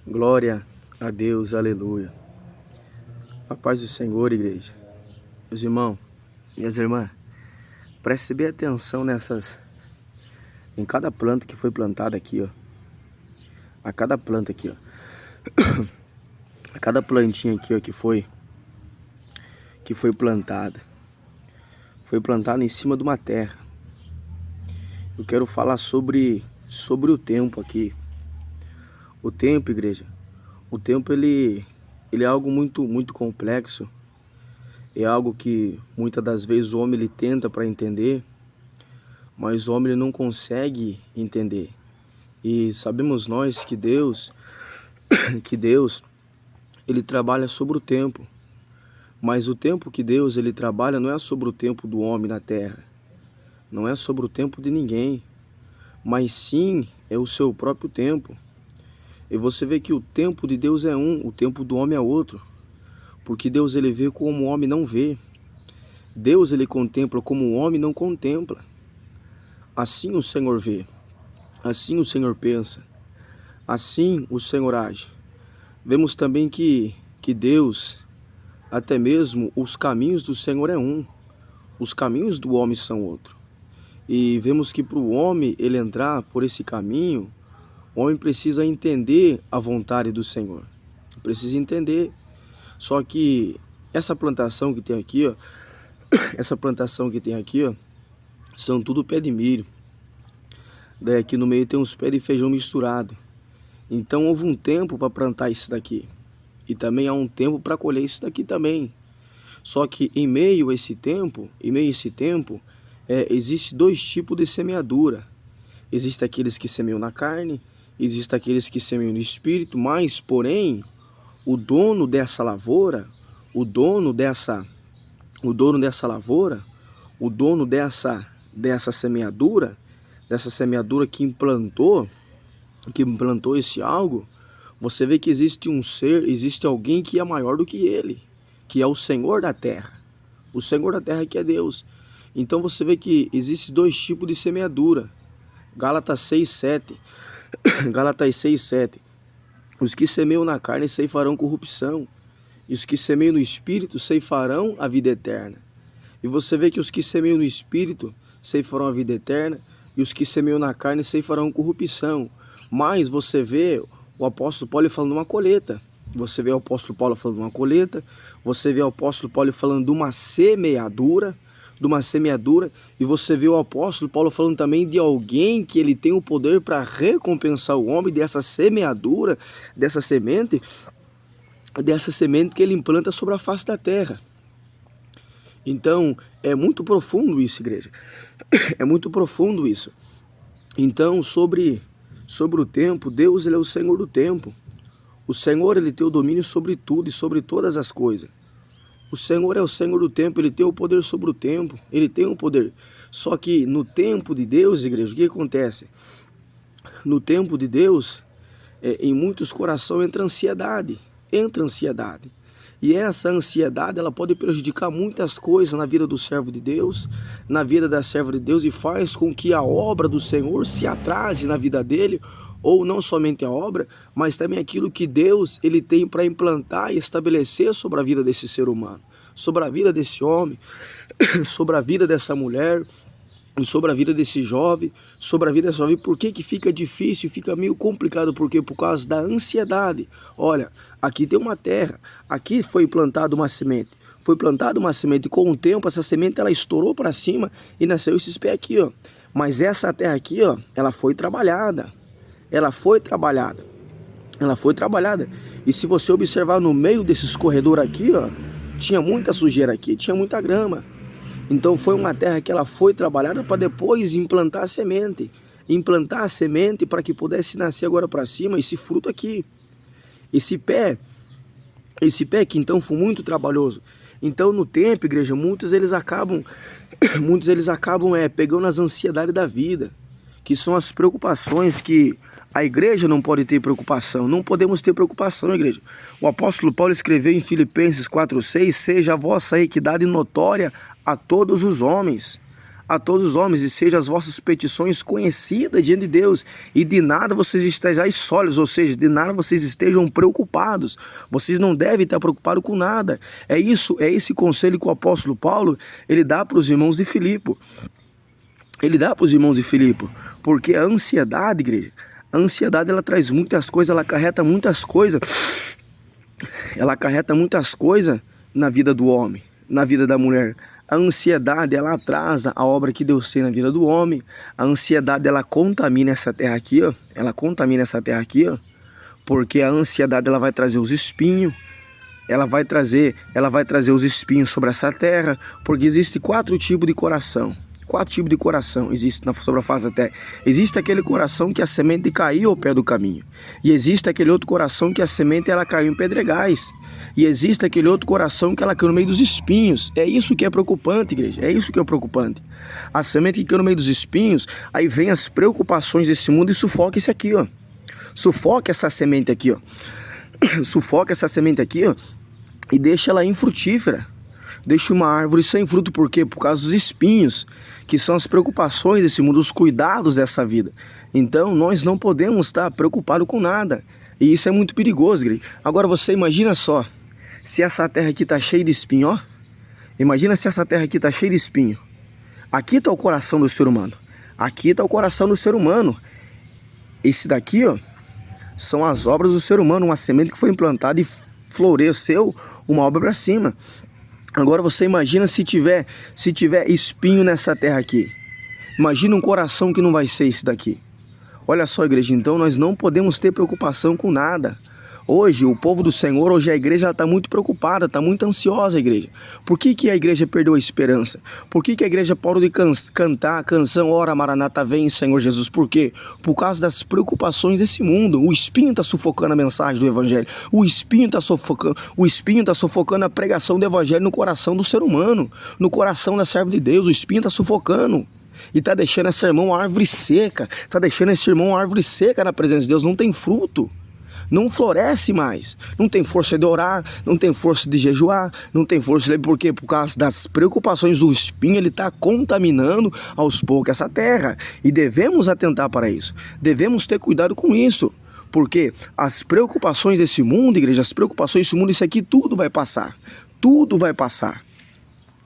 Glória a Deus, aleluia. A paz do Senhor, igreja. Meus irmãos, minhas irmãs, preste bem atenção em cada planta que foi plantada aqui, ó. A cada planta aqui, ó. A cada plantinha aqui, ó, que foi plantada. Foi plantada em cima de uma terra. Eu quero falar sobre o tempo aqui. O tempo, igreja. O tempo, ele é algo muito complexo. É algo que muitas das vezes o homem ele tenta para entender, mas o homem ele não consegue entender. E sabemos nós que Deus ele trabalha sobre o tempo. Mas o tempo que Deus ele trabalha não é sobre o tempo do homem na terra. Não é sobre o tempo de ninguém, mas sim é o seu próprio tempo. E você vê que o tempo de Deus é um, o tempo do homem é outro. Porque Deus ele vê como o homem não vê. Deus ele contempla como o homem não contempla. Assim o Senhor vê. Assim o Senhor pensa. Assim o Senhor age. Vemos também que Deus, até mesmo os caminhos do Senhor é um. Os caminhos do homem são outro. E vemos que para o homem ele entrar por esse caminho, o homem precisa entender a vontade do Senhor. Precisa entender. Só que essa plantação que tem aqui, ó, são tudo pé de milho. Daí aqui no meio tem uns pés de feijão misturado. Então houve um tempo para plantar isso daqui. E também há um tempo para colher isso daqui também. Só que em meio a esse tempo, existe dois tipos de semeadura. Existem aqueles que semeiam na carne, existem aqueles que semeiam no espírito, mas porém o dono dessa lavoura, o dono dessa semeadura que implantou esse algo, você vê que existe um ser, existe alguém que é maior do que ele, que é o Senhor da terra. O Senhor da terra que é Deus. Então você vê que existem dois tipos de semeadura. Gálatas 6:7. Gálatas 6:7. Os que semeiam na carne ceifarão corrupção, e os que semeiam no espírito ceifarão a vida eterna. E você vê que os que semeiam no espírito ceifarão a vida eterna, e os que semeiam na carne ceifarão corrupção. Mas você vê o apóstolo Paulo falando de uma colheita. Você vê o apóstolo Paulo falando de uma colheita. Você vê o apóstolo Paulo falando de uma semeadura. E você vê o apóstolo Paulo falando também de alguém que ele tem o poder para recompensar o homem dessa semeadura, dessa semente que ele implanta sobre a face da terra. Então, é muito profundo isso, igreja. É muito profundo isso. Então, sobre o tempo, Deus ele é o Senhor do tempo. O Senhor ele tem o domínio sobre tudo e sobre todas as coisas. O Senhor é o Senhor do tempo, ele tem o poder sobre o tempo, ele tem o poder. Só que no tempo de Deus, igreja, o que acontece? No tempo de Deus, em muitos corações entra ansiedade. E essa ansiedade, ela pode prejudicar muitas coisas na vida do servo de Deus, na vida da serva de Deus, e faz com que a obra do Senhor se atrase na vida dele, ou não somente a obra, mas também aquilo que Deus ele tem para implantar e estabelecer sobre a vida desse ser humano, sobre a vida desse homem, sobre a vida dessa mulher, sobre a vida desse jovem, Por que fica difícil, fica meio complicado? Porque por causa da ansiedade. Olha, aqui tem uma terra, aqui foi plantada uma semente. Com o tempo essa semente ela estourou para cima e nasceu esses pés aqui, ó. Mas essa terra aqui, ó, ela foi trabalhada. E se você observar no meio desses corredores aqui, ó, tinha muita sujeira aqui, tinha muita grama. Então foi uma terra que ela foi trabalhada para depois implantar a semente. Para que pudesse nascer agora para cima esse fruto aqui. Esse pé que então foi muito trabalhoso. Então no tempo, igreja, muitos eles acabam pegando as ansiedades da vida, que são as preocupações que a igreja não pode ter preocupação. Não podemos ter preocupação, igreja. O apóstolo Paulo escreveu em Filipenses 4:6: seja a vossa equidade notória a todos os homens. a todos os homens, e sejam as vossas petições conhecidas diante de Deus, e de nada vocês estejais sólidos, ou seja, de nada vocês estejam preocupados. Vocês não devem estar preocupados com nada. É esse conselho que o apóstolo Paulo, ele dá para os irmãos de Filipe. Ele dá para os irmãos de Filipe, porque a ansiedade, igreja, a ansiedade ela traz muitas coisas, ela acarreta muitas coisas. Ela acarreta muitas coisas na vida do homem, na vida da mulher. A ansiedade, ela atrasa a obra que Deus tem na vida do homem. A ansiedade, ela contamina essa terra aqui, ó. Ela contamina essa terra aqui, ó. Porque a ansiedade, ela vai trazer os espinhos. Ela vai trazer os espinhos sobre essa terra. Porque existe 4 tipos de coração. 4 tipos de coração existem sobre a face da terra. Existe aquele coração que a semente caiu ao pé do caminho. E existe aquele outro coração que a semente ela caiu em pedregais. E existe aquele outro coração que ela caiu no meio dos espinhos. É isso que é preocupante, igreja. É isso que é preocupante. A semente que caiu no meio dos espinhos, aí vem as preocupações desse mundo e sufoca esse aqui, ó. Sufoca essa semente aqui, ó. Sufoca essa semente aqui, ó. E deixa ela infrutífera. Deixa uma árvore sem fruto, por quê? Por causa dos espinhos, que são as preocupações desse mundo, os cuidados dessa vida. Então, nós não podemos estar preocupados com nada. E isso é muito perigoso, igreja. Agora, você imagina só, se essa terra aqui está cheia de espinho, ó. Imagina se essa terra aqui está cheia de espinho. Aqui está o coração do ser humano. Aqui está o coração do ser humano. Esse daqui, ó, são as obras do ser humano, uma semente que foi implantada e floresceu uma obra para cima. Agora você imagina se tiver espinho nessa terra aqui. Imagina um coração que não vai ser esse daqui. Olha só, igreja, então nós não podemos ter preocupação com nada. Hoje, o povo do Senhor, hoje a igreja está muito preocupada, está muito ansiosa a igreja. Por que a igreja perdeu a esperança? Por que a igreja parou de cantar a canção Ora Maranata vem, Senhor Jesus? Por quê? Por causa das preocupações desse mundo. O espinho está sufocando a mensagem do evangelho. O espinho está sufocando a pregação do evangelho no coração do ser humano, no coração da serva de Deus. O espinho está sufocando. E está deixando esse irmão uma árvore seca. Está deixando esse irmão uma árvore seca na presença de Deus. Não tem fruto. Não floresce mais, não tem força de orar, não tem força de jejuar, não tem força de... Por quê? Por causa das preocupações, o espinho ele está contaminando aos poucos essa terra. E devemos atentar para isso, devemos ter cuidado com isso. Porque as preocupações desse mundo, igreja, as preocupações desse mundo, isso aqui tudo vai passar. Tudo vai passar.